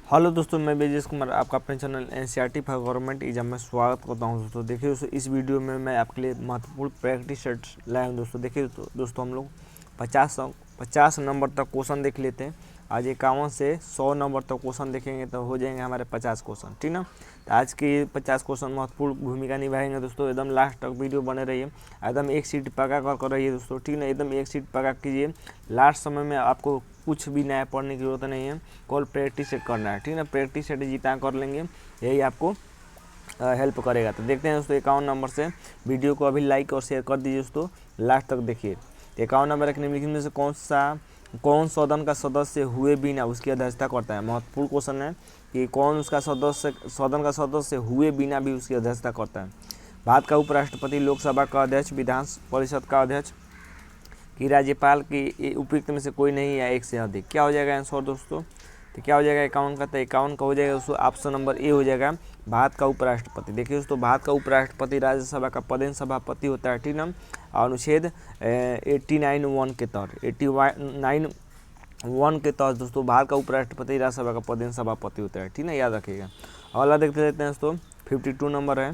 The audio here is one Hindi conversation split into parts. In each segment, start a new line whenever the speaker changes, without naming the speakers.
हेलो दोस्तों, मैं ब्रजेश कुमार आपका अपने channel NCERT for government exam में स्वागत करता हूं। दोस्तों देखिए इस वीडियो में मैं आपके लिए महत्वपूर्ण प्रैक्टिस सेट्स लाया हूं। दोस्तों देखिए दोस्तों हम लोग 50 नंबर तक क्वेश्चन देख लेते हैं। आज 51 से 100 नंबर तक क्वेश्चन देखेंगे तो हो जाएंगे हमारे 50 क्वेश्चन, ठीक ना। तो आज के 50 क्वेश्चन महत्वपूर्ण भूमिका निभाएंगे दोस्तों। एकदम लास्ट तक वीडियो बने रहिए, एकदम एक सीट पका कर रहिए दोस्तों, ठीक ना। एकदम एक सीट पका कीजिए। लास्ट समय में आपको कुछ भी नया पढ़ने की जरूरत नहीं है, कॉल प्रैक्टिस सेट करना है, ठीक ना। प्रैक्टिस सेट जितना कर लेंगे यही आपको हेल्प करेगा। तो देखते हैं दोस्तों 51 नंबर से। वीडियो को अभी लाइक और शेयर कर दीजिए दोस्तों, लास्ट तक देखिए। 51 नंबर एक निम्नलिखित में से कौन सदन का सदस्य हुए बिना उसकी अध्यक्षता करता है। महत्वपूर्ण क्वेश्चन है कि कौन उसका सदन का सदस्य हुए बिना भी उसकी अध्यक्षता करता है। भारत का उपराष्ट्रपति, लोकसभा का अध्यक्ष, विधान परिषद का अध्यक्ष कि राज्यपाल की उपयुक्त में से कोई नहीं या एक से अधिक। क्या हो जाएगा आंसर दोस्तों? तो क्या हो जाएगा 51 का? तो 51 का हो जाएगा दोस्तों ऑप्शन नंबर ए हो जाएगा, भारत का उपराष्ट्रपति। देखिए दोस्तों, भारत का उपराष्ट्रपति राज्यसभा का पदेन सभापति होता है, ठीक ना। अनुच्छेद 89(1) के तहत 89(1) के तहत दोस्तों भारत का उपराष्ट्रपति राज्यसभा का पदेन सभापति होता है, ठीक ना, याद रखिएगा। अगला देखते रहते हैं दोस्तों 52 नंबर है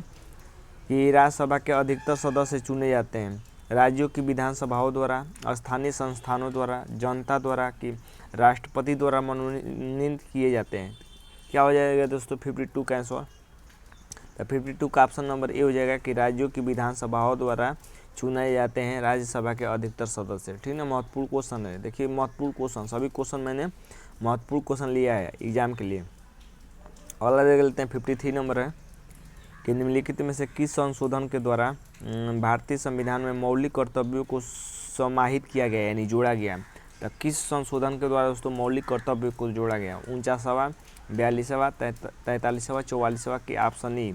कि राज्यसभा के अधिकतर सदस्य चुने जाते हैं राज्यों की विधानसभाओं द्वारा, स्थानीय संस्थानों द्वारा, जनता द्वारा कि राष्ट्रपति द्वारा मनोनीत किए जाते हैं। क्या हो जाएगा दोस्तों 52 का आंसर? तो 52 का ऑप्शन नंबर ए हो जाएगा कि राज्यों की विधानसभाओं द्वारा चुनाए जाते हैं राज्यसभा के अधिकतर सदस्य, ठीक ना। महत्वपूर्ण क्वेश्चन है, देखिए महत्वपूर्ण क्वेश्चन, सभी क्वेश्चन मैंने महत्वपूर्ण क्वेश्चन लिया है एग्जाम के लिए। अगला देख लेते हैं 53 नंबर है कि निम्नलिखित में से किस संशोधन के द्वारा भारतीय संविधान में मौलिक कर्तव्यों को समाहित किया गया यानी जोड़ा गया। तो किस संशोधन के द्वारा दोस्तों मौलिक कर्तव्य को जोड़ा गया? 49वां, 42वां, 43वां, 44वां की ऑप्शन ई।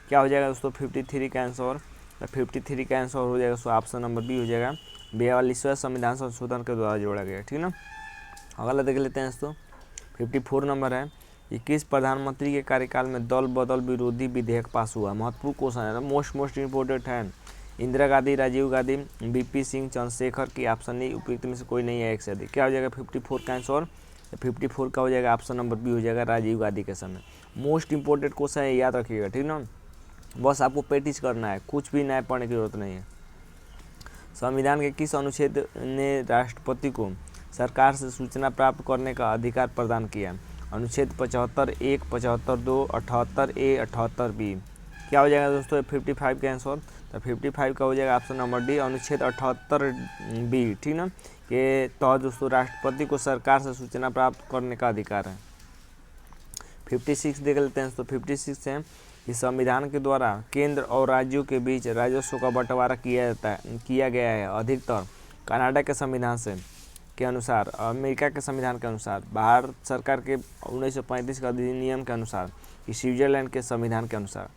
क्या हो जाएगा दोस्तों 53 का आंसर? तो 53 का आंसर हो जाएगा दोस्तों ऑप्शन नंबर बी हो जाएगा, 42वां संविधान संशोधन के द्वारा जोड़ा गया, ठीक ना। अगला देख लेते हैं दोस्तों 54 नंबर है कि किस प्रधानमंत्री के कार्यकाल में दल बदल विरोधी विधेयक पास हुआ। महत्वपूर्ण क्वेश्चन है, मोस्ट इम्पोर्टेंट है। इंदिरा गांधी, राजीव गांधी, बीपी सिंह, चंद्रशेखर की ऑप्शन नहीं, उपयुक्त में से कोई नहीं है एक से अधिक। क्या हो जाएगा 54 का आंसर? 54 का हो जाएगा ऑप्शन नंबर बी हो जाएगा, राजीव गांधी के समय। मोस्ट इंपॉर्टेंट क्वेश्चन है, याद रखिएगा, ठीक ना। बस आपको प्रैक्टिस करना है, कुछ भी नया पढ़ने की जरूरत नहीं है। संविधान के किस अनुच्छेद ने राष्ट्रपति को सरकार से सूचना प्राप्त करने का अधिकार प्रदान किया? अनुच्छेद 75(1), 75(2), 78(a), 78(b). क्या हो जाएगा दोस्तों 55 का आंसर? तो 55 का हो जाएगा ऑप्शन नंबर डी, अनुच्छेद 78(b), ठीक ना, के तहत दोस्तों राष्ट्रपति को सरकार से सूचना प्राप्त करने का अधिकार है। 56 देख लेते हैं दोस्तों 56 है कि संविधान के द्वारा केंद्र और राज्यों के बीच राजस्व का बंटवारा किया गया है अधिकतर कनाडा के संविधान से के अनुसार, अमेरिका के संविधान के अनुसार, भारत सरकार के 1935 के अधिनियम के अनुसार, कि स्विट्जरलैंड के संविधान के अनुसार।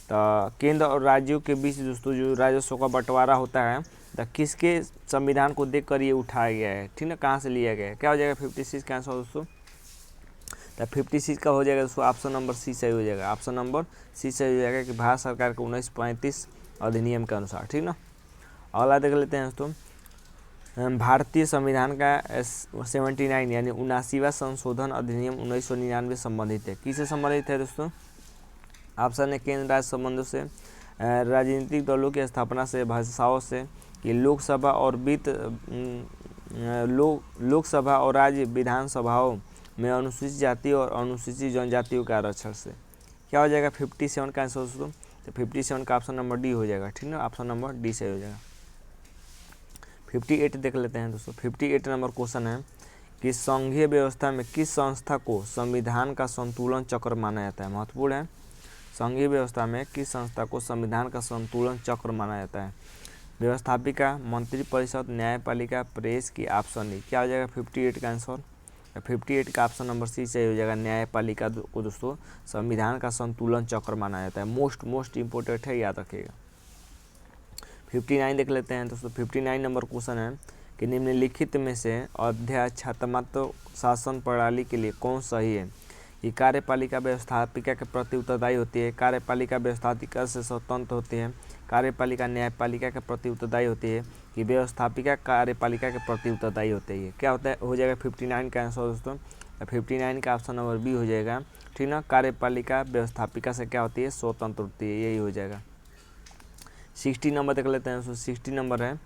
तो केंद्र और राज्यों के बीच दोस्तों जो राजस्व का बंटवारा होता है तो किसके संविधान को देखकर ये उठाया गया है, ठीक ना, कहाँ से लिया गया है? क्या हो जाएगा 56 का आंसर दोस्तों? तो 56 का हो जाएगा दोस्तों ऑप्शन नंबर सी सही हो जाएगा, ऑप्शन नंबर सी सही हो जाएगा कि भारत सरकार के 1935 अधिनियम के अनुसार, ठीक ना। अगला देख लेते हैं दोस्तों भारतीय संविधान का 79 यानी 79वां संशोधन अधिनियम 1999 संबंधित है। किससे संबंधित है दोस्तों? ऑप्शन है केंद्र राज्य संबंधों से, राजनीतिक दलों की स्थापना से, भाषाओं से, कि लोकसभा और राज्य विधानसभाओं में अनुसूचित जाति और अनुसूचित जनजातियों के आरक्षण से। क्या हो जाएगा 57 का आंसर दोस्तों? तो 57 का ऑप्शन नंबर डी हो जाएगा, ठीक ना, ऑप्शन नंबर डी सही हो जाएगा। 58 देख लेते हैं दोस्तों 58 नंबर क्वेश्चन है कि संघीय व्यवस्था में किस संस्था को संविधान का संतुलन चक्र माना जाता है? महत्वपूर्ण है, संघीय व्यवस्था में किस संस्था को संविधान का संतुलन चक्र माना जाता है? व्यवस्थापिका, मंत्रिपरिषद, न्यायपालिका, प्रेस की ऑप्शन डी। क्या हो जाएगा 58 का आंसर? 58 का ऑप्शन नंबर सी सही हो जाएगा, न्यायपालिका को दोस्तों संविधान का संतुलन चक्र माना जाता है। मोस्ट इम्पोर्टेंट है, याद रखिएगा। 59 देख लेते हैं दोस्तों 59 नंबर क्वेश्चन है कि निम्नलिखित में से अध्यात्मत्व शासन प्रणाली के लिए कौन सही है? कि कार्यपालिका व्यवस्थापिका के प्रति उत्तरदायी होती है, कार्यपालिका व्यवस्थापिका से स्वतंत्र होती है, कार्यपालिका न्यायपालिका के प्रति उत्तरदायी होती है, कि व्यवस्थापिका कार्यपालिका के प्रति उत्तरदायी होती है। क्या होता है? हो जाएगा 59 का आंसर दोस्तों 59 का ऑप्शन नंबर बी हो जाएगा, ठीक ना। कार्यपालिका व्यवस्थापिका से क्या होती है, स्वतंत्र होती है, यही हो जाएगा। 60 नंबर देख लेते हैं। 60 नंबर है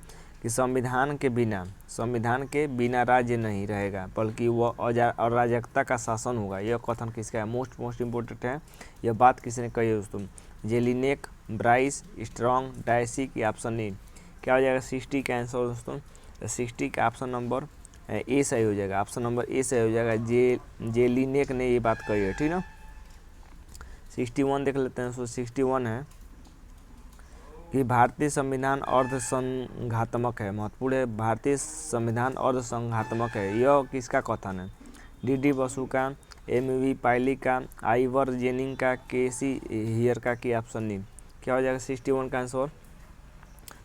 कि संविधान के बिना राज्य नहीं रहेगा, बल्कि वह अराजकता का शासन होगा। यह कथन किसका है, मोस्ट इम्पोर्टेंट है, यह बात किसने कही है दोस्तों, जेलिनेक, ब्राइस, स्ट्रॉन्ग, डायसी की ऑप्शन ए। क्या हो जाएगा 60 का आंसर दोस्तों, 60 का ऑप्शन नंबर ए सही हो जाएगा, ऑप्शन नंबर ए सही हो जाएगा। जेलिनेक ने ये बात कही है, ठीक ना। 61 देख लेते हैं। 61 है कि भारतीय संविधान अर्धसंघात्मक है, महत्वपूर्ण है, भारतीय संविधान अर्धसंघात्मक है, यह किसका कथन है, डी बसु का, एम.वी. पायली का, आइवर जेनिंग का, के.सी. हियर का की ऑप्शन नी। क्या हो जाएगा 61 का आंसर,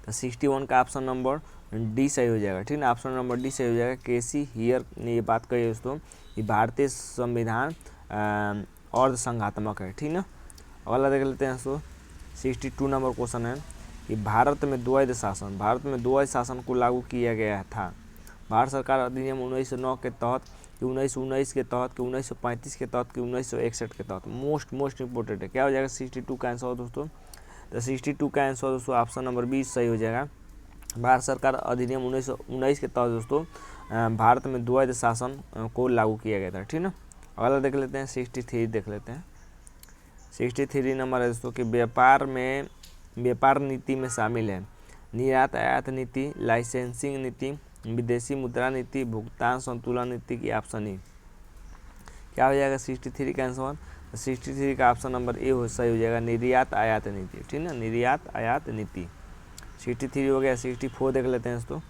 तो 61 का ऑप्शन नंबर डी सही हो जाएगा, ठीक ना। ऑप्शन नंबर डी सही हो जाएगा, के.सी. हियर ने ये बात कही है दोस्तों कि भारतीय संविधान अर्धसंघात्मक है, ठीक ना। अगला देख लेते हैं दोस्तों। 62 नंबर क्वेश्चन है कि भारत में द्वैध शासन को लागू किया गया था। भारत सरकार अधिनियम 1909 के तहत, कि 1919 के तहत, कि 1935 के तहत, कि 1961 के तहत। मोस्ट इंपोर्टेंट है। क्या हो जाएगा 62 का आंसर दोस्तों, तो 62 का आंसर दोस्तों ऑप्शन नंबर बी सही हो जाएगा। भारत सरकार अधिनियम 1919 के तहत दोस्तों भारत में द्वैध शासन को लागू किया गया था, ठीक ना। अगला देख लेते हैं 63 देख लेते हैं। 63 नंबर है दोस्तों कि व्यापार नीति में शामिल है निर्यात आयात नीति, लाइसेंसिंग नीति, विदेशी मुद्रा नीति, भुगतान संतुलन नीति की ऑप्शन ए। क्या हो जाएगा 63 का आंसर, 63 का ऑप्शन नंबर ए सही हो जाएगा, निर्यात आयात नीति, ठीक ना, निर्यात आयात नीति। 63 हो गया। 64 देख लेते हैं दोस्तों।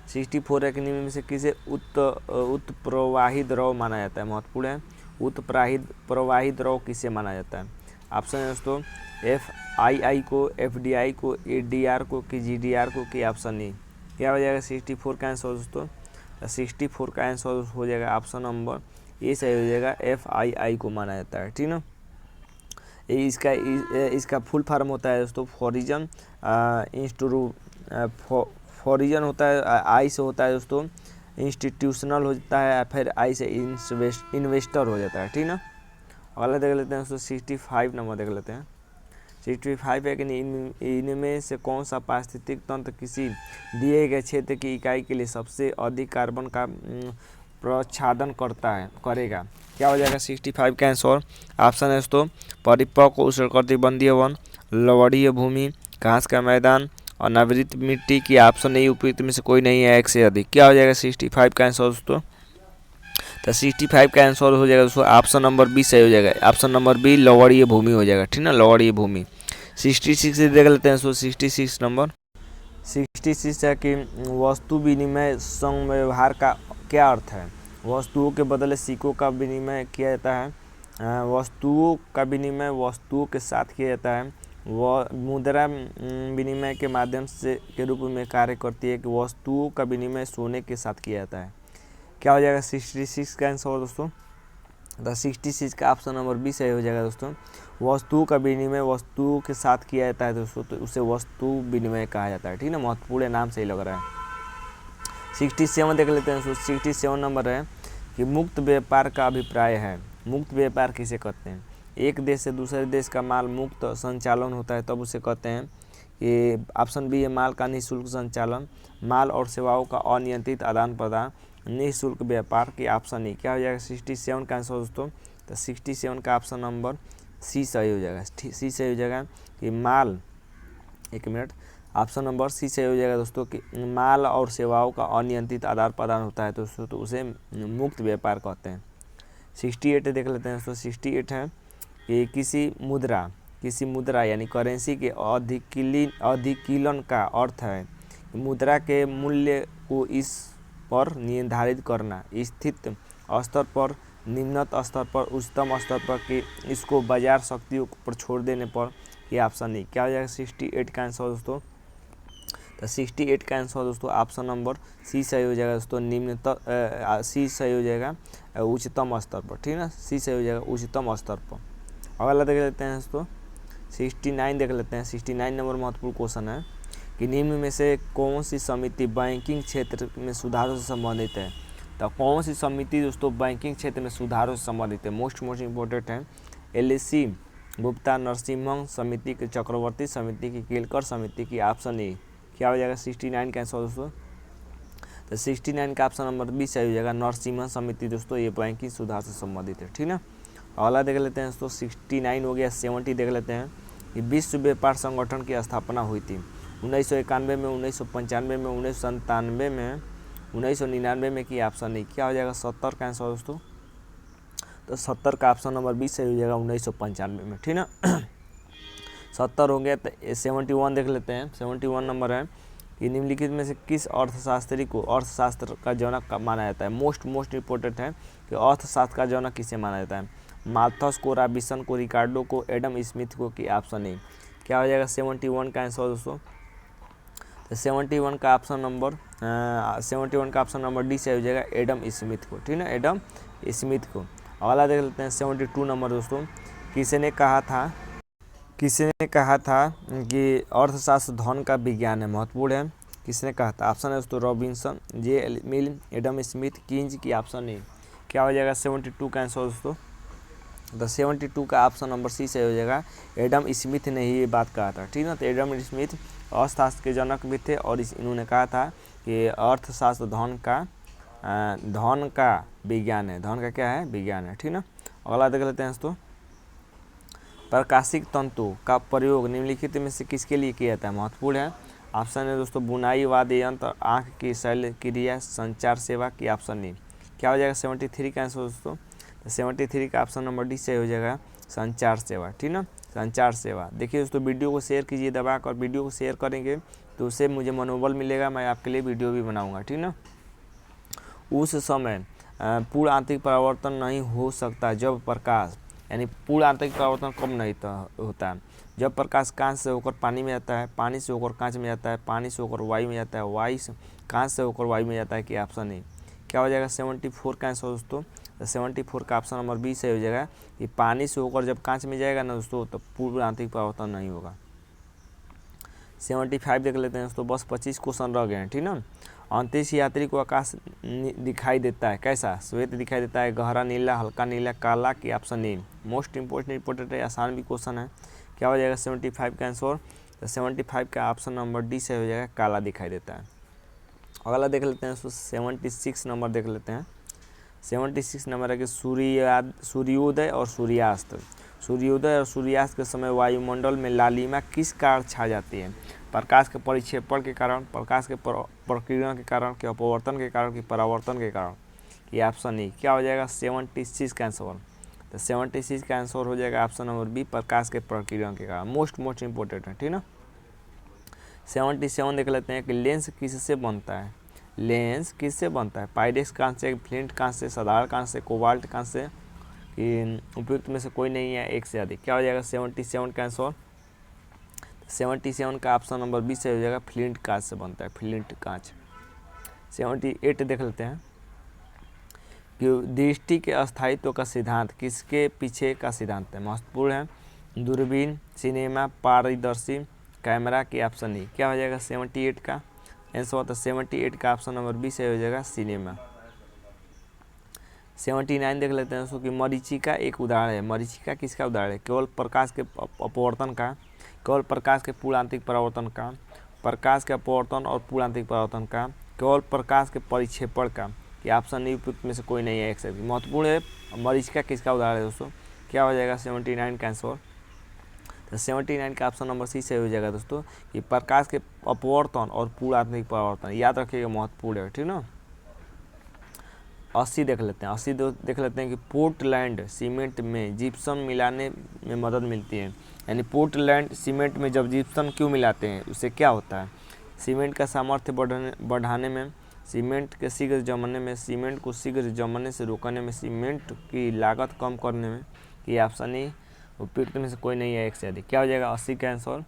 64 है कि निम्न में से किसे उत्प्रवाही द्रव माना जाता है, महत्वपूर्ण है, उत्प्रवाही द्रव किसे माना जाता है। ऑप्शन है दोस्तों FII को, FDI को, ADR को, कि GDR को, कि ऑप्शन ए। क्या हो जाएगा 64 का आंसर दोस्तों, 64 का आंसर हो जाएगा ऑप्शन नंबर ए सही हो जाएगा, FII को माना जाता है, ठीक ना। इसका फुल फॉर्म होता है दोस्तों फॉरिजन फॉरिजन होता है, आई से होता है दोस्तों इंस्टीट्यूशनल हो जाता है, फिर आई से इन्वेस्टर हो जाता है, ठीक ना। अगला देख लेते हैं दोस्तों 65 नंबर देख लेते हैं। 65 है कि इनमें से कौन सा पारिस्थितिक तंत्र किसी दिए गए क्षेत्र की इकाई के लिए सबसे अधिक कार्बन का प्रच्छादन करेगा। क्या हो जाएगा 65 का आंसर, ऑप्शन है दोस्तों परिपक्व उष्णकटिबंधीय वन, लवणीय भूमि, घास का मैदान और नवृत मिट्टी की ऑप्शन ए उपयुक्त में से कोई नहीं है एक से अधिक। क्या हो जाएगा 65 का आंसर दोस्तों, तो 65 का आंसर हो जाएगा दोस्तों ऑप्शन नंबर बी सही हो जाएगा, ऑप्शन नंबर बी लवणीय भूमि हो जाएगा, ठीक ना, लवणीय भूमि। 66 से देख लेते हैं। 66 नंबर 66 है कि वस्तु विनिमय संव्यवहार का क्या अर्थ है, वस्तुओं के बदले सिक्कों का विनिमय किया जाता है, वस्तुओं का विनिमय वस्तुओं के साथ किया जाता है, वह मुद्रा विनिमय के माध्यम से के रूप में कार्य करती है, कि वस्तुओं का विनिमय सोने के साथ किया जाता है। क्या हो जाएगा 66 का आंसर दोस्तों, तो 66 का ऑप्शन नंबर बी सही हो जाएगा दोस्तों, वस्तुओं का विनिमय वस्तुओं के साथ किया जाता है दोस्तों, तो उसे वस्तु विनिमय कहा जाता है, ठीक ना, महत्वपूर्ण नाम सही लग रहा है। 67 देख लेते हैं। 67 नंबर है कि मुक्त व्यापार का अभिप्राय है, मुक्त व्यापार किसे कहते हैं, एक देश से दूसरे देश का माल मुक्त संचालन होता है तब उसे कहते हैं कि ऑप्शन बी है माल का निःशुल्क संचालन, माल और सेवाओं का अनियंत्रित आदान प्रदान, निःशुल्क व्यापार की ऑप्शन ए। क्या हो जाएगा 67 का आंसर दोस्तों, तो 67 का ऑप्शन नंबर सी सही हो जाएगा, सी सही हो जाएगा कि माल, एक मिनट, ऑप्शन नंबर सी सही हो जाएगा दोस्तों कि माल और सेवाओं का अनियंत्रित आदान प्रदान होता है दोस्तों, तो उसे मुक्त व्यापार कहते हैं। 68 देख लेते हैं दोस्तों। 68 है कि किसी मुद्रा यानी करेंसी के अधिकीलन का अर्थ है मुद्रा के मूल्य को इस पर निर्धारित करना, स्थित स्तर पर, निम्नतम स्तर पर, उच्चतम स्तर पर, कि इसको बाजार शक्तियों पर छोड़ देने पर, ये ऑप्शन नहीं। क्या हो जाएगा 68 का आंसर दोस्तों, तो 68 का आंसर दोस्तों ऑप्शन नंबर सी सही हो जाएगा दोस्तों, निम्नतम सी सही हो जाएगा उच्चतम स्तर पर, ठीक है, सी सही हो जाएगा उच्चतम स्तर पर। अगला देख लेते हैं दोस्तों 69 देख लेते हैं। 69 नंबर महत्वपूर्ण क्वेश्चन है कि निम्न में से कौन सी समिति बैंकिंग क्षेत्र में सुधारों से संबंधित है, तो कौन सी समिति दोस्तों बैंकिंग क्षेत्र में सुधारों से संबंधित है? मोस्ट इम्पोर्टेंट है। एलआईसी गुप्ता नरसिम्हम समिति की, चक्रवर्ती समिति की, केलकर समिति की। ऑप्शन ए क्या हो जाएगा 69 का आंसर दोस्तों? तो 69 का ऑप्शन नंबर बी सही हो जाएगा। नरसिम्हम समिति दोस्तों ये बैंकिंग सुधार से संबंधित है, ठीक ना। अगला देख लेते हैं दोस्तों, 69 हो गया। 70 देख लेते हैं कि विश्व व्यापार संगठन की स्थापना हुई थी 1991 में, 1995 में, 1997 में, 1999 में की। ऑप्शन नहीं क्या हो जाएगा 70 का आंसर दोस्तों? तो 70 का ऑप्शन नंबर 20 सही हो जाएगा 1995 में, ठीक ना। 70 हो गया। तो 71 देख लेते हैं। 71 नंबर है कि निम्नलिखित में से किस अर्थशास्त्री को अर्थशास्त्र का जनक माना जाता है? मोस्ट इंपॉर्टेंट है कि अर्थशास्त्र का जनक किसे माना जाता है? माल्थस को, रॉबिन्सन को, रिकार्डो को, एडम स्मिथ को की। ऑप्शन नहीं क्या हो जाएगा 71 का आंसर दोस्तों? तो 71 का ऑप्शन नंबर डी से हो जाएगा एडम स्मिथ को, ठीक ना, एडम स्मिथ को। अगला देख लेते हैं 72 नंबर दोस्तों, किसने कहा था कि अर्थशास्त्र धन का विज्ञान है, महत्वपूर्ण है? किसने कहा था? ऑप्शन है दोस्तों रॉबिन्सन, जे मिल, एडम स्मिथ, किंज की। ऑप्शन नहीं क्या हो जाएगा 72 का आंसर दोस्तों? तो 72 का ऑप्शन नंबर सी से हो जाएगा एडम स्मिथ ने ही ये बात कहा था, ठीक ना। तो एडम स्मिथ अर्थशास्त्र के जनक भी थे और इन्होंने कहा था कि अर्थशास्त्र धन का विज्ञान है, धन का क्या है? विज्ञान है, ठीक ना। अगला देख लेते हैं दोस्तों, प्रकाशिक तंतु का प्रयोग निम्नलिखित में से किसके लिए किया जाता है? महत्वपूर्ण है। ऑप्शन है दोस्तों बुनाई, वाद्य यंत्र, आँख की शल्य क्रिया, संचार सेवा की। ऑप्शन नहीं क्या हो जाएगा 73 का आंसर दोस्तों? तो 73 का ऑप्शन नंबर डी से हो जाएगा संचार सेवा, ठीक ना, संचार सेवा। देखिए दोस्तों वीडियो को शेयर कीजिए दबा कर, वीडियो को शेयर करेंगे तो उससे मुझे मनोबल मिलेगा, मैं आपके लिए वीडियो भी बनाऊँगा, ठीक ना। उस समय पूर्ण आंतरिक परावर्तन नहीं हो सकता जब प्रकाश, यानी पूर्ण आंतरिक परावर्तन कब नहीं होता है? जब प्रकाश कांच से होकर पानी में जाता है, पानी से होकर कांच में जाता है, पानी से होकर वायु में जाता है, वायु से कांच से होकर वायु में जाता है कि। ऑप्शन नहीं क्या हो जाएगा 74 का आंसर दोस्तों? तो 74 का ऑप्शन नंबर बी से हो जाएगा कि पानी से होकर जब कांच में जाएगा ना दोस्तों तो पूर्ण आंतरिक परावर्तन नहीं होगा। 75 देख लेते हैं दोस्तों, बस 25 क्वेश्चन रह गए हैं, ठीक ना। अंतरिक्ष यात्री को आकाश दिखाई देता है कैसा? श्वेत दिखाई देता है, गहरा नीला, हल्का नीला, काला की। ऑप्शन नहीं मोस्ट इंपॉर्टेंट है, आसान भी क्वेश्चन है। क्या हो जाएगा 75 का आंसर? तो 75 का ऑप्शन नंबर डी से हो जाएगा काला दिखाई देता है। अगला देख लेते हैं 76 नंबर देख लेते हैं। 76 नंबर है कि सूर्योदय और सूर्यास्त, सूर्योदय और सूर्यास्त के समय वायुमंडल में लालिमा किस कारण छा जाती है? प्रकाश के परिक्षेपण के कारण, प्रकाश के प्रकीर्णन के कारण, कि अपवर्तन के कारण, कि परावर्तन के कारण? ये ऑप्शन नहीं क्या हो जाएगा 76 का आंसर? तो 76 का आंसर हो जाएगा ऑप्शन नंबर बी, प्रकाश के प्रकीर्णन के कारण। मोस्ट इंपॉर्टेंट है, ठीक ना। 77 देख लेते हैं कि लेंस किससे बनता है? लेंस किससे बनता है? पाइरेक्स कांच से, फ्लिंट कांच से, साधारण कांच से, कोबाल्ट कांच से, कि उपयुक्त में से कोई नहीं है, एक से अधिक? क्या हो जाएगा 77 का आंसर? 77 का ऑप्शन नंबर बी से हो जाएगा फ्लिंट कांच से बनता है, फ्लिंट कांच। 78 देख लेते हैं कि दृष्टि के अस्थायित्व का सिद्धांत किसके पीछे का सिद्धांत है? महत्वपूर्ण है। दूरबीन, सिनेमा, पारदर्शी कैमरा की। ऑप्शन नहीं क्या हो जाएगा 78 का आंसर? तो 78 का ऑप्शन नंबर बी से हो जाएगा सिनेमा। 79 देख लेते हैं दोस्तों कि मरीचिका एक उदाहरण है। मरीचिका किसका उदाहरण है? केवल प्रकाश के अपवर्तन का, केवल प्रकाश के पूर्ण आंतरिक परावर्तन का, प्रकाश के अपवर्तन और पूर्ण आंतरिक परावर्तन का, केवल प्रकाश के परिक्षेपण का, कि ऑप्शन नहीं उपयुक्त में से कोई नहीं है, एक से अधिक? महत्वपूर्ण है। मरीचिका किसका उदाहरण है दोस्तों? क्या हो जाएगा 79 का आंसर? तो 79 का ऑप्शन नंबर सी से हो जाएगा दोस्तों कि प्रकाश के अपवर्तन और पूर्ण आंतरिक परावर्तन। याद रखिएगा महत्वपूर्ण है, ठीक ना। 80 देख लेते हैं। 80 देख लेते हैं कि पोर्टलैंड सीमेंट में जिप्सम मिलाने में मदद मिलती है, यानी पोर्टलैंड सीमेंट में जब जिप्सम क्यों मिलाते हैं उससे क्या होता है? सीमेंट का सामर्थ्य बढ़ाने में, सीमेंट के शीघ्र जमने में, सीमेंट को शीघ्र जमने से रोकने में, सीमेंट की लागत कम करने में। ये ऑप्शन ही उपयुक्त में से कोई नहीं है, एक से अधिक? क्या हो जाएगा 80 का आंसर?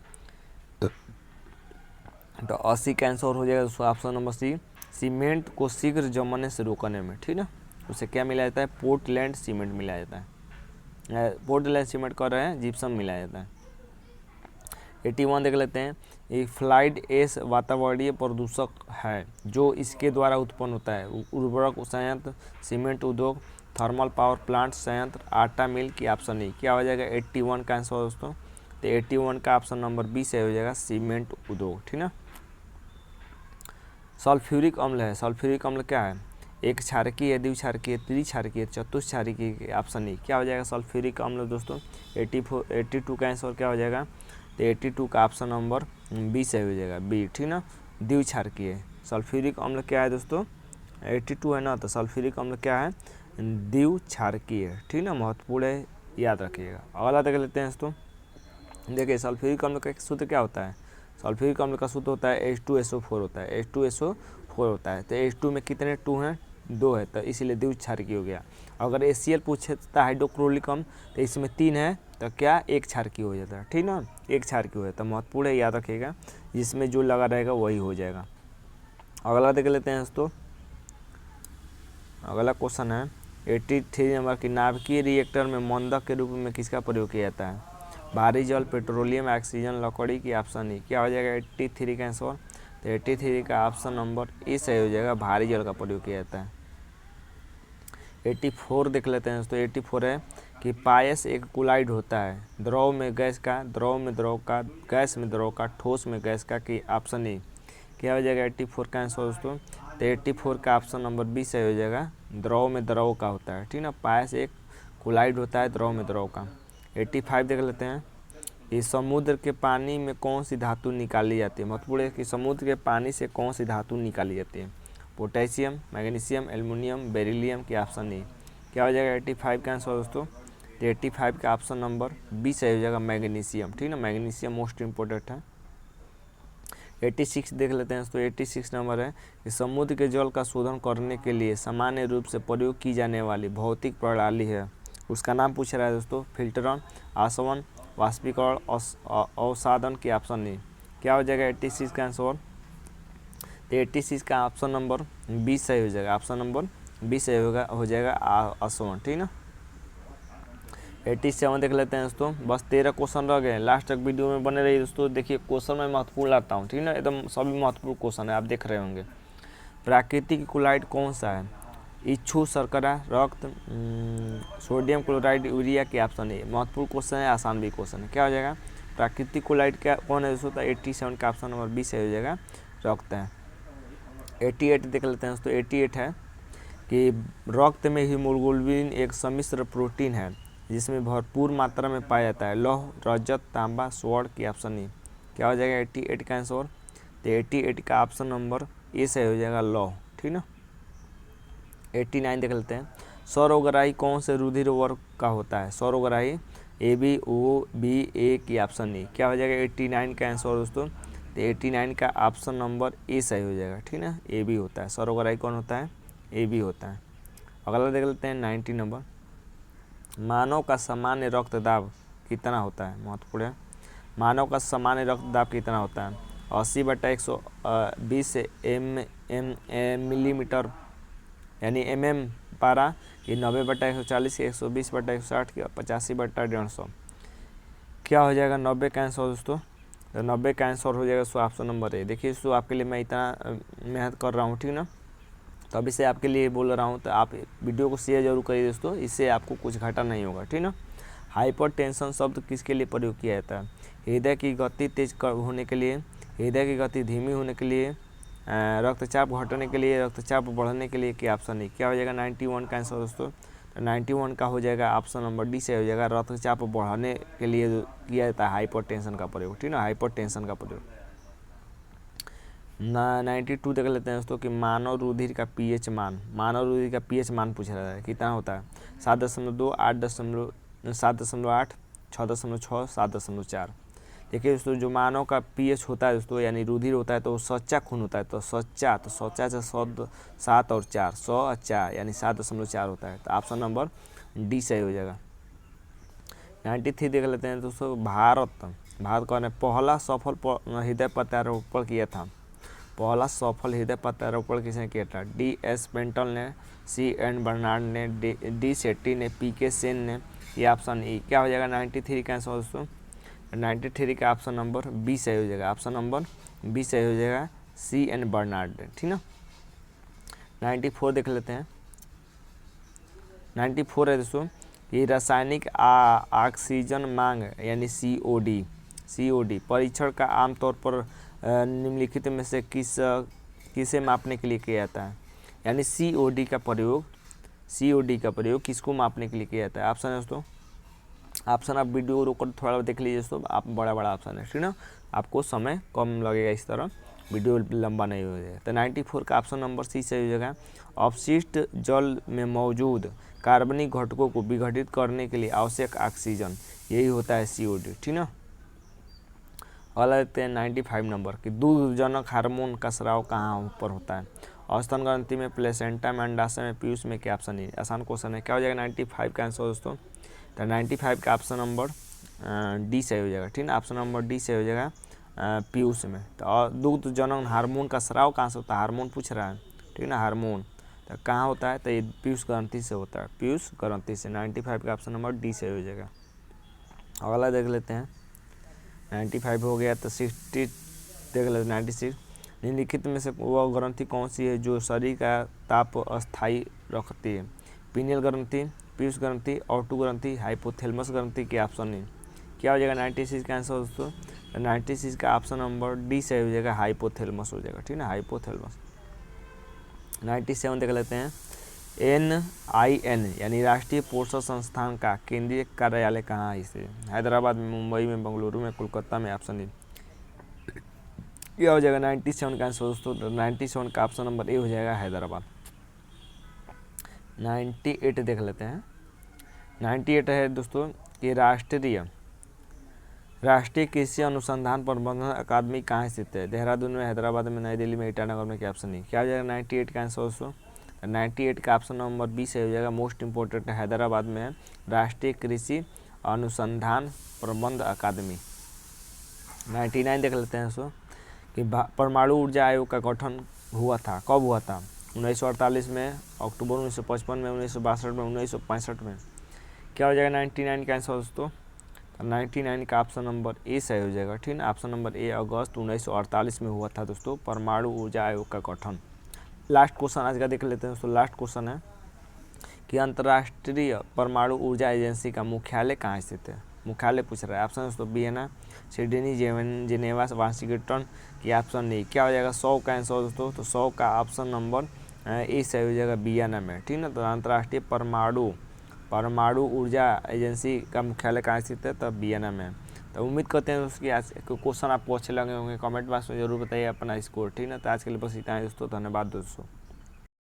तो 80 का आंसर हो जाएगा दोस्तों ऑप्शन नंबर सी, सीमेंट को शीघ्र जमने से रोकने में, ठीक ना। उसे क्या मिलाया जाता है? पोर्टलैंड सीमेंट मिलाया जाता है। पोर्टलैंड सीमेंट कर रहे हैं, जिप्सम मिलाया जाता है। 81 देख लेते हैं। ये फ्लाइड एश वातावरणीय प्रदूषक है जो इसके द्वारा उत्पन्न होता है। उर्वरक संयंत्र, सीमेंट उद्योग, थर्मल पावर प्लांट संयंत्र, आटा मिल की ऑप्शन ए। क्या हो जाएगा 81 का आंसर दोस्तों? तो 81 का ऑप्शन नंबर बी से हो जाएगा सीमेंट उद्योग, ठीक ना। सल्फ्यूरिक अम्ल है। सल्फ्यूरिक अम्ल क्या है? एक क्षारकीय है, द्विक्षारकीय, त्रिक्षारकीय, चतुष्क्षारकीय, ऑप्शन ए। क्या हो जाएगा सल्फ्यूरिक अम्ल दोस्तों? 82 का आंसर क्या हो जाएगा? तो 82 का ऑप्शन नंबर बी से हो जाएगा, बी, ठीक ना। द्विक्षारकीय सल्फ्यूरिक अम्ल क्या है दोस्तों? 82 है ना, तो सल्फ्यूरिक अम्ल क्या है? द्विक्षारकीय, ठीक ना, महत्वपूर्ण है, याद रखिएगा। अगला देख लेते हैं दोस्तों। देखिए सल्फ्यूरिक अम्ल का सूत्र क्या होता है? सल्फ्यूरिक अम्ल का सूत्र होता है H2SO4 होता है, H2SO4 होता है। तो H2 में कितने 2 हैं? 2 है, तो इसीलिए द्विक्षारकीय हो गया। अगर HCl पूछता है हाइड्रोक्लोरिक अम्ल, तो इसमें 3 है, तो क्या एक क्षारकीय हो जाता है, ठीक ना, एक क्षारकीय हो जाता है, महत्वपूर्ण है, याद रखिएगा। जिसमें जो लगा रहेगा वही हो जाएगा। अगला देख लेते हैं दोस्तों। अगला क्वेश्चन है 83 नंबर की, नाभिकीय रिएक्टर में मंदक के रूप में किसका प्रयोग किया जाता है? भारी जल, पेट्रोलियम, ऑक्सीजन, लकड़ी की, ऑप्शन ए। क्या हो जाएगा 83 का आंसर? तो 83 का ऑप्शन नंबर ए सही हो जाएगा, भारी जल का प्रयोग किया जाता है। 84 देख लेते हैं दोस्तों। 84 है कि पायस एक कोलाइड होता है, द्रव में गैस का, द्रव में द्रव का, गैस में द्रव का, ठोस में गैस का, की, ऑप्शन ए। क्या हो जाएगा 84 का आंसर दोस्तों? तो 84 का ऑप्शन नंबर बी सही हो जाएगा, द्रव में द्रव का होता है, ठीक ना। पायस एक कोलाइड होता है द्रव में द्रव का। 85 देख लेते हैं। इस समुद्र के पानी में कौन सी धातु निकाली जाती है? महत्वपूर्ण है कि समुद्र के पानी से कौन सी धातु निकाली जाती है? पोटेशियम, मैग्नीशियम, एल्युमिनियम, बेरिलियम की, ऑप्शन ए। क्या हो जाएगा 85 का आंसर दोस्तों? तो 85 का ऑप्शन नंबर बी सही हो जाएगा, मैग्नीशियम, ठीक ना। मैग्नीशियम मोस्ट इम्पोर्टेंट है। 86 देख लेते हैं दोस्तों। 86 नंबर है कि समुद्र के जल का शोधन करने के लिए सामान्य रूप से प्रयोग की जाने वाली भौतिक प्रणाली है, उसका नाम पूछ रहा है दोस्तों। फिल्टरन, आसवन, वाष्पीकरण, अवसादन की, ऑप्शन ए। क्या हो जाएगा 86 का आंसर? तो 86 का ऑप्शन नंबर बी सही हो जाएगा, ऑप्शन नंबर बी सही हो जाएगा आसवन, ठीक ना। 87 देख लेते हैं दोस्तों। बस 13 क्वेश्चन रह गए, लास्ट तक वीडियो में बने रहिए दोस्तों। देखिए क्वेश्चन मैं महत्वपूर्ण लाता हूँ, ठीक ना, एकदम सभी महत्वपूर्ण क्वेश्चन है, आप देख रहे होंगे। प्राकृतिक क्लोराइड कौन सा है? इच्छू, शर्करा, रक्त, सोडियम क्लोराइड, यूरिया की, ऑप्शन ए। महत्वपूर्ण क्वेश्चन है, आसान भी क्वेश्चन है। क्या हो जाएगा प्राकृतिक क्लोराइड क्या कौन है दोस्तों? 87 का ऑप्शन नंबर बी से हो जाएगा, रक्त है। 88 देख लेते हैं दोस्तों। 88 है कि रक्त में हीमोग्लोबिन एक सम्मिश्र प्रोटीन है जिसमें भरपूर मात्रा में पाया जाता है, लौह, रजत, तांबा, स्वर्ण की, ऑप्शन ए। क्या हो जाएगा 88 का आंसर? तो 88 का ऑप्शन नंबर ए से हो जाएगा, लौह, ठीक ना। 89 देख लेते हैं। सौरग्राही कौन से रुधिर वर्ग का होता है? सौरग्राही AB, O, B, A की, ऑप्शन ए। क्या हो जाएगा 89 का आंसर दोस्तों? तो 89 का ऑप्शन नंबर ए सही हो जाएगा, ठीक ना, AB होता है। सौरग्राही कौन होता है? AB होता है। अगला देख लेते हैं 90 नंबर। मानव का सामान्य रक्तदाब कितना होता है? महत्वपूर्ण है। मानव का सामान्य रक्तदाब कितना होता है? 80/120 मिलीमीटर यानी पारा, ये 90/140, 120/160 की, 85/150। क्या हो जाएगा 90 का आंसर दोस्तों? तो 90 का आंसर हो जाएगा सो ऑप्शन नंबर ए। देखिए दोस्तों आपके लिए मैं इतना मेहनत कर रहा हूँ, ठीक ना, तो अभी से आपके लिए बोल रहा हूँ, तो आप वीडियो को शेयर जरूर करिए दोस्तों, इससे आपको कुछ घाटा नहीं होगा, ठीक ना। हाइपरटेंशन शब्द किसके लिए प्रयोग किया जाता है? हृदय की गति तेज होने के लिए, हृदय की गति धीमी होने के लिए, रक्तचाप घटने के लिए, रक्तचाप बढ़ने के लिए, क्या, ऑप्शन नहीं। क्या हो जाएगा 91 का आंसर दोस्तों? तो 91 का हो जाएगा ऑप्शन नंबर डी से हो जाएगा, रक्तचाप बढ़ाने के लिए किया जाता है हाइपरटेंशन का प्रयोग, ठीक ना, हाइपरटेंशन का प्रयोग। 92 देख लेते हैं दोस्तों कि मानव रुधिर का पीएच मान, मानव रुधिर का पीएच मान पूछ रहा है, कितना होता है? 7.2, 7.8, 6.6, 7.4। देखिए दोस्तों जो मानव का पीएच होता है दोस्तों, यानी रुधिर होता है, तो वो सच्चा खून होता है, तो सच्चा से 7 और 4, 100 और 4 यानी 7.4 होता है, तो ऑप्शन नंबर डी सही हो जाएगा। 93 देख लेते हैं दोस्तों। भारत का ने पहला सफल हृदय प्रत्यारोपण किया था, पहला सफल हृदय प्रत्यारोपण किसने किया था? DS पेंटल ने, CN बर्नार्ड ने, D सेट्टी ने, PK सेन ने, ये ऑप्शन ई। क्या हो जाएगा 93 का आंसर दोस्तों? 93 का ऑप्शन नंबर बी सही हो जाएगा, ऑप्शन नंबर बी सही हो जाएगा, C.N. बर्नार्ड, ठीक ना। 94 देख लेते हैं। 94 है दोस्तों कि रासायनिक ऑक्सीजन मांग यानी COD परीक्षण का आमतौर पर निम्नलिखित में से किसे मापने के लिए किया जाता है, यानी COD का प्रयोग किसको मापने के लिए किया जाता है। ऑप्शन है दोस्तों, ऑप्शन आप वीडियो रोकर थोड़ा देख लीजिए दोस्तों, आप बड़ा ऑप्शन है, ठीक ना, आपको समय कम लगेगा, इस तरह वीडियो लंबा नहीं हो जाएगा। तो 94 का ऑप्शन नंबर सी सही हो जाएगा। अपशिष्ट जल में मौजूद कार्बनिक घटकों को विघटित करने के लिए आवश्यक ऑक्सीजन, यही होता है COD, ठीक ना। अगला देखते हैं 95 नंबर कि दुग्धजनक हार्मोन का स्राव कहाँ पर होता है, स्तन ग्रंथि में, प्लेसेंटा में, अंडाशय में, पीयूष में, क्या ऑप्शन है। आसान क्वेश्चन है, क्या हो जाएगा 95 का आंसर दोस्तों। तो 95 का ऑप्शन नंबर डी सही हो जाएगा, ठीक ना, ऑप्शन नंबर डी सही हो जाएगा, पीयूष में। तो दुग्धजनक हार्मोन का स्राव कहाँ से होता है, हार्मोन पूछ रहा है, ठीक ना, हार्मोन तो कहाँ होता है, तो ये पीयूष ग्रंथि से होता है, पीयूष ग्रंथि से। 95 का ऑप्शन नंबर डी सही हो जाएगा। अगला देख लेते हैं, 95 हो गया। तो 60 देख लेते हैं, 96 निम्नलिखित में से वह ग्रंथि कौन सी है जो शरीर का ताप अस्थायी रखती है, पीनियल ग्रंथि, पीयूष ग्रंथि, ऑटू ग्रंथि, हाइपोथैलेमस ग्रंथि, के ऑप्शन नहीं। क्या हो जाएगा 96 का आंसर दोस्तों। 96 का ऑप्शन नंबर डी सही हो जाएगा, हाइपोथैलेमस हो जाएगा, ठीक ना, हाइपोथैलेमस। 97 देख लेते हैं। NIN यानी राष्ट्रीय पोषण संस्थान का केंद्रीय कार्यालय कहाँ है, इसे हैदराबाद में, मुंबई में, बेंगलुरु में, कोलकाता में, ऑप्शन डी। क्या हो जाएगा 97 का आंसर दोस्तों। 97 का ऑप्शन नंबर ए हो जाएगा, हैदराबाद। 98 देख लेते हैं। 98 है दोस्तों कि राष्ट्रीय कृषि अनुसंधान प्रबंधन अकादमी कहाँ स्थित है, देहरादून में, हैदराबाद में, नई दिल्ली में, ईटानगर में, क्या ऑप्शन नहीं। क्या हो जाएगा 98 का आंसर दोस्तों। 98 का ऑप्शन नंबर बी सही हो जाएगा, मोस्ट इंपॉर्टेंट हैदराबाद में है, राष्ट्रीय कृषि अनुसंधान प्रबंध अकादमी। 99 देख लेते हैं दोस्तों कि परमाणु ऊर्जा आयोग का गठन हुआ था, कब हुआ था, 1948 में, अक्टूबर 1955 में, 1962 में, 1965 में। क्या हो जाएगा 99 का आंसर दोस्तों। 99 का ऑप्शन नंबर ए सही हो जाएगा, ठीक है, ऑप्शन नंबर ए, अगस्त 1948 में हुआ था दोस्तों परमाणु ऊर्जा आयोग का गठन। लास्ट क्वेश्चन आज का देख लेते हैं दोस्तों। लास्ट क्वेश्चन है कि अंतर्राष्ट्रीय परमाणु ऊर्जा एजेंसी का मुख्यालय कहाँ स्थित है, मुख्यालय पूछ रहा है। ऑप्शन दोस्तों वियना, सिडनी, जेनेवा, वाशिंगटन, की ऑप्शन नहीं। क्या हो जाएगा 100 का आंसर दोस्तों। तो 100 का ऑप्शन नंबर ए सही हो जाएगा, वियना में, ठीक ना। तो अंतर्राष्ट्रीय परमाणु ऊर्जा एजेंसी का मुख्यालय कहाँ स्थित है, तो वियना में। तो उम्मीद करते हैं दोस्तों कि आज के क्वेश्चन आपको अच्छे लगे होंगे। कमेंट बॉक्स में जरूर बताइए अपना स्कोर, ठीक ना। तो आज के लिए बस इतना है दोस्तों, धन्यवाद दोस्तों।